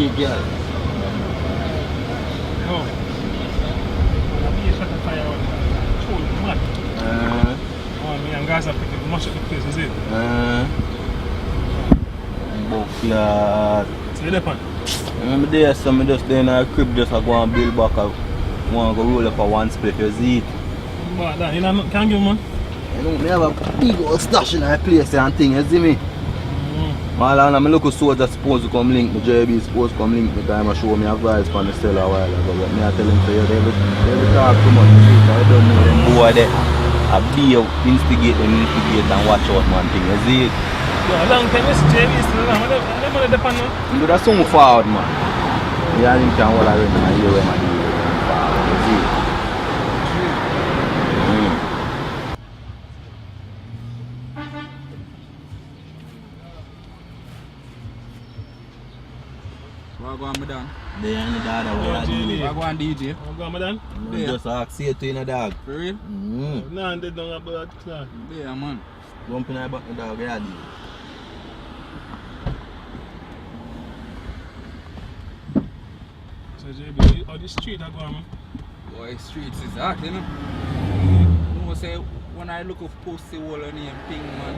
me, girl. Oh. I'm shut the fire on. Troll, mad. Oh, me and guys are picking much of the place, is it? Buckler. See you there, Remember there, some just there in our crib, just go and build back up. Want to go roll up for one split, you see it? But that, you know, can't give man. You know, me have a big old stash in our place and thing, you see me? Man, and I'm looking soldier supposed to come link me, JB supposed to come link me time I show me advice from the seller a while ago. But me I tell him say, they will talk too much, you see, I don't know them boy there. I be instigate and watch out man thing, you see it? Yeah, a long time this JB is still around, I never let the pan now. You do that song forward man. Yeah, I think can hold a ring and hear when man do forward, you see it? What go on, madam? They and the dad are DJ. What go on, DJ? What go on, madam? Just ask you to in a dog. For real? Nah, they don't have blood clot. Yeah, man. Jump in a back the dog, yeah, deal. So JB, how the street I go on, man? Boy, streets is hot, you know? You know, say, when I look up pussy wall and name thing, man.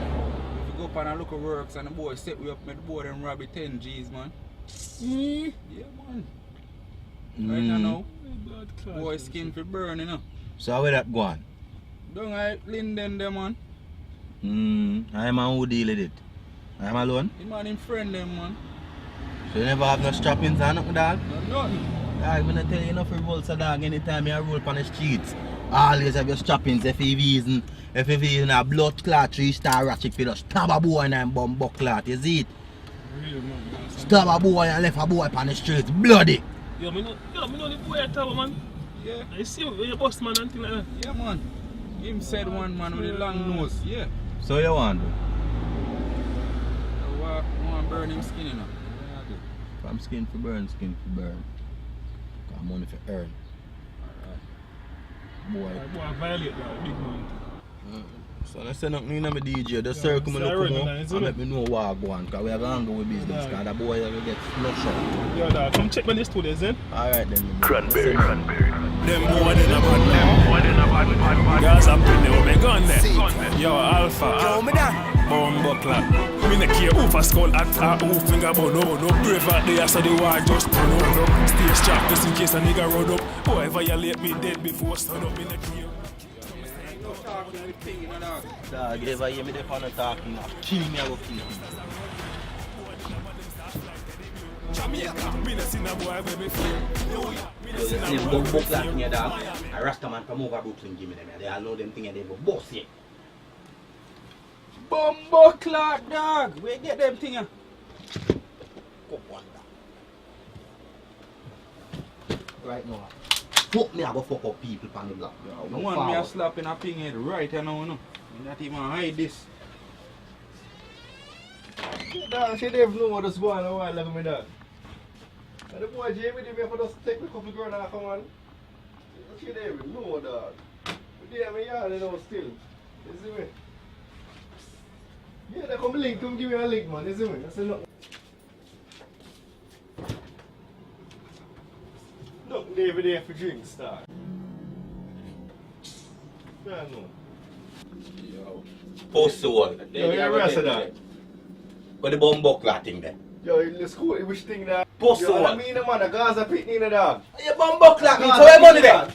If you go up and I look at works and the boy set me up with the board and rob it 10 G's, man. Yeah, man. Right now, boy skin for burn, you know. So where that go on? Don't I Linden them, man? I'm a who deal with it. I'm alone. The man him friend them, man. So you never have no strappings or nothing, dog? Nothing. I'm gonna tell you enough revolts, dog. Anytime you roll on the streets, always have your strappings, FEVs and a blood clot, 3-star ratchet for just stab a boy and I'm bomb buck clot, you see it? Real, man. Stab a boy and left a boy on the streets, bloody. Yo, me know the boy at tower, man. Yeah. I see you boss man and thing like that. Yeah, man. Him said one man with a long nose. Yeah. So you want? I want to burn him skin, you know. From skin for burn, skin for burn. Got money for earn. Alright. Boy, I violate that big man. So I say nothing in my DJ, just circle me look come and let me know what I go on, because we have to handle with business, because the boy will get flushed out. Yo, dog, come check my list today, then. Alright then. Cranberry. Them boy, they not bad. Guys, I'm pretty with me gun there. Yo, Alpha. Bomb buckler. Me not care who for skull act or who finger bone. No, Braveheart there, so the war just turn on up. Stay strapped just in case a nigga run up. Boy, violate me dead before stand up in the care. Dog, you ever hear me there on the talking, kill me, I will kill you. Jamaica, me not seen a boy where me feel. You see them bug buck like me, dog. A Rasta man from over Brooklyn give me them. They all know them things and they go boss here. Bumbo clock, dog. Where get them thing? Come on, dog. Right now. Fuck me, I go fuck up people on the block. No one me a slap in a ping head right now, no. You not even hide this. Dog, she didn't know what was going on while living with that. And the boy Jamie did me for us to take the couple girl and come on. She didn't even know, dog. But they have a yard, you know, still. You see me? Yeah, they come link, come give me a link, man. You see me? I said, no. Look, they every day for drinks, dog. Yeah, no. Yo. Post the one. Yo, you're rest of that. But the bomb buck thing there. Yo, let's go, which thing that? Post Yo, the I one. mean, man, a Gaza picnic in the dog. You bomb buck me, so where money there?